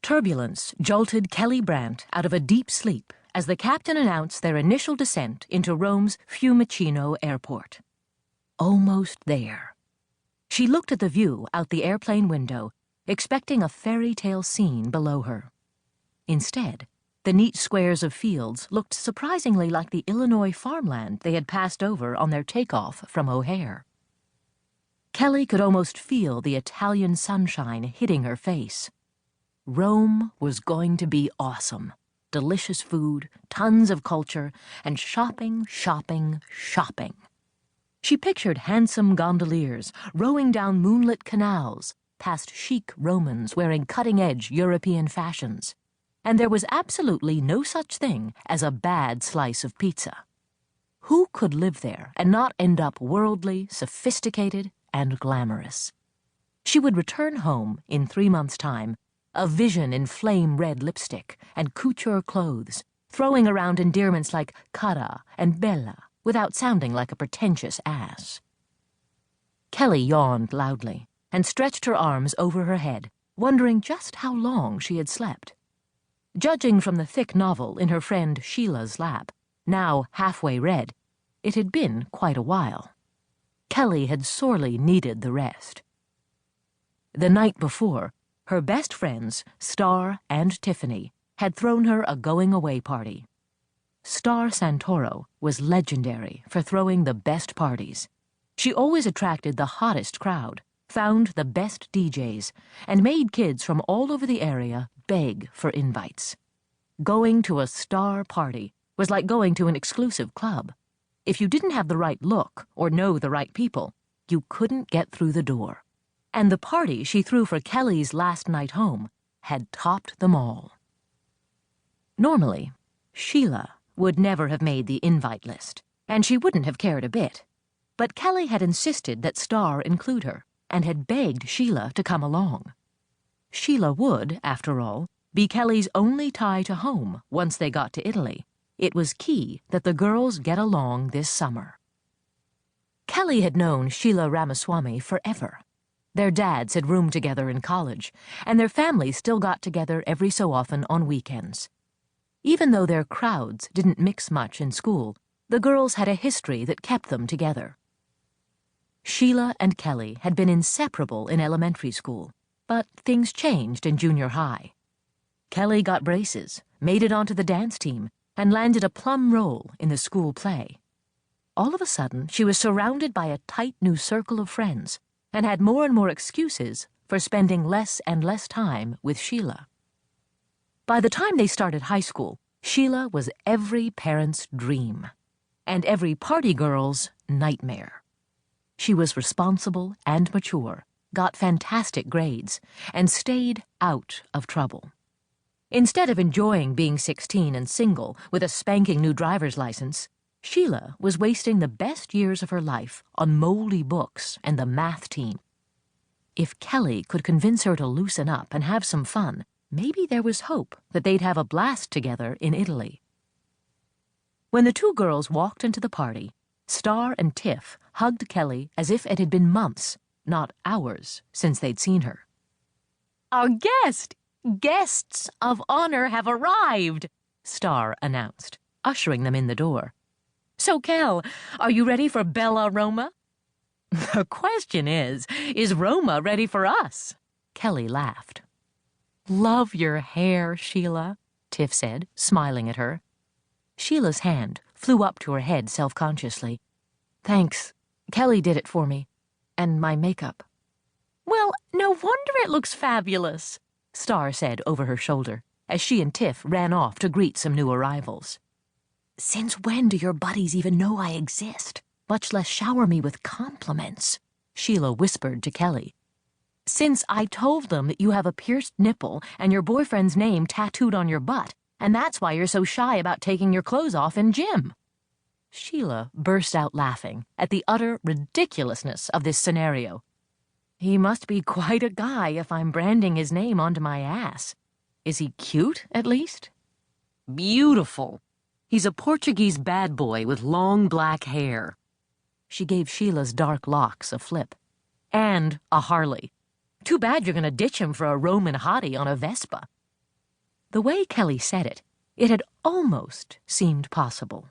Turbulence jolted Kelly Brandt out of a deep sleep as the captain announced their initial descent into Rome's Fiumicino airport. Almost there. She looked at the view out the airplane window, expecting a fairy tale scene below her. Instead, the neat squares of fields looked surprisingly like the Illinois farmland they had passed over on their takeoff from O'Hare. Kelly could almost feel the Italian sunshine hitting her face. Rome was going to be awesome. Delicious food, tons of culture, and shopping, shopping, shopping. She pictured handsome gondoliers rowing down moonlit canals, past chic Romans wearing cutting-edge European fashions. And there was absolutely no such thing as a bad slice of pizza. Who could live there and not end up worldly, sophisticated, and glamorous? She would return home in 3 months' time, a vision in flame-red lipstick and couture clothes, throwing around endearments like cara and bella without sounding like a pretentious ass. Kelly yawned loudly and stretched her arms over her head, wondering just how long she had slept. Judging from the thick novel in her friend Sheila's lap, now halfway read, it had been quite a while. Kelly had sorely needed the rest. The night before, her best friends, Star and Tiffany, had thrown her a going-away party. Star Santoro was legendary for throwing the best parties. She always attracted the hottest crowd, found the best DJs, and made kids from all over the area beg for invites. Going to a Star party was like going to an exclusive club. If you didn't have the right look or know the right people, you couldn't get through the door. And the party she threw for Kelly's last night home had topped them all. Normally, Sheila would never have made the invite list, and she wouldn't have cared a bit. But Kelly had insisted that Star include her, and had begged Sheila to come along. Sheila would, after all, be Kelly's only tie to home once they got to Italy. It was key that the girls get along this summer. Kelly had known Sheila Ramaswamy forever. Their dads had roomed together in college, and their families still got together every so often on weekends. Even though their crowds didn't mix much in school, the girls had a history that kept them together. Sheila and Kelly had been inseparable in elementary school, but things changed in junior high. Kelly got braces, made it onto the dance team, and landed a plum role in the school play. All of a sudden, she was surrounded by a tight new circle of friends, and had more and more excuses for spending less and less time with Sheila. By the time they started high school, Sheila was every parent's dream, and every party girl's nightmare. She was responsible and mature, got fantastic grades, and stayed out of trouble. Instead of enjoying being 16 and single with a spanking new driver's license, Sheila was wasting the best years of her life on moldy books and the math team. If Kelly could convince her to loosen up and have some fun, maybe there was hope that they'd have a blast together in Italy. When the two girls walked into the party, Star and Tiff hugged Kelly as if it had been months, not hours, since they'd seen her. "Our guests of honor have arrived," Star announced, ushering them in the door. "So, Kel, are you ready for Bella Roma?" "The question is Roma ready for us?" Kelly laughed. "Love your hair, Sheila," Tiff said, smiling at her. Sheila's hand flew up to her head self-consciously. "Thanks. Kelly did it for me. And my makeup." "Well, no wonder it looks fabulous," Star said over her shoulder, as she and Tiff ran off to greet some new arrivals. "Since when do your buddies even know I exist, much less shower me with compliments?" Sheila whispered to Kelly. "Since I told them that you have a pierced nipple and your boyfriend's name tattooed on your butt, and that's why you're so shy about taking your clothes off in gym." Sheila burst out laughing at the utter ridiculousness of this scenario. "He must be quite a guy if I'm branding his name onto my ass. Is he cute, at least?" "Beautiful. He's a Portuguese bad boy with long black hair." She gave Sheila's dark locks a flip. "And a Harley. Too bad you're going to ditch him for a Roman hottie on a Vespa. The way Kelly said it, it had almost seemed possible.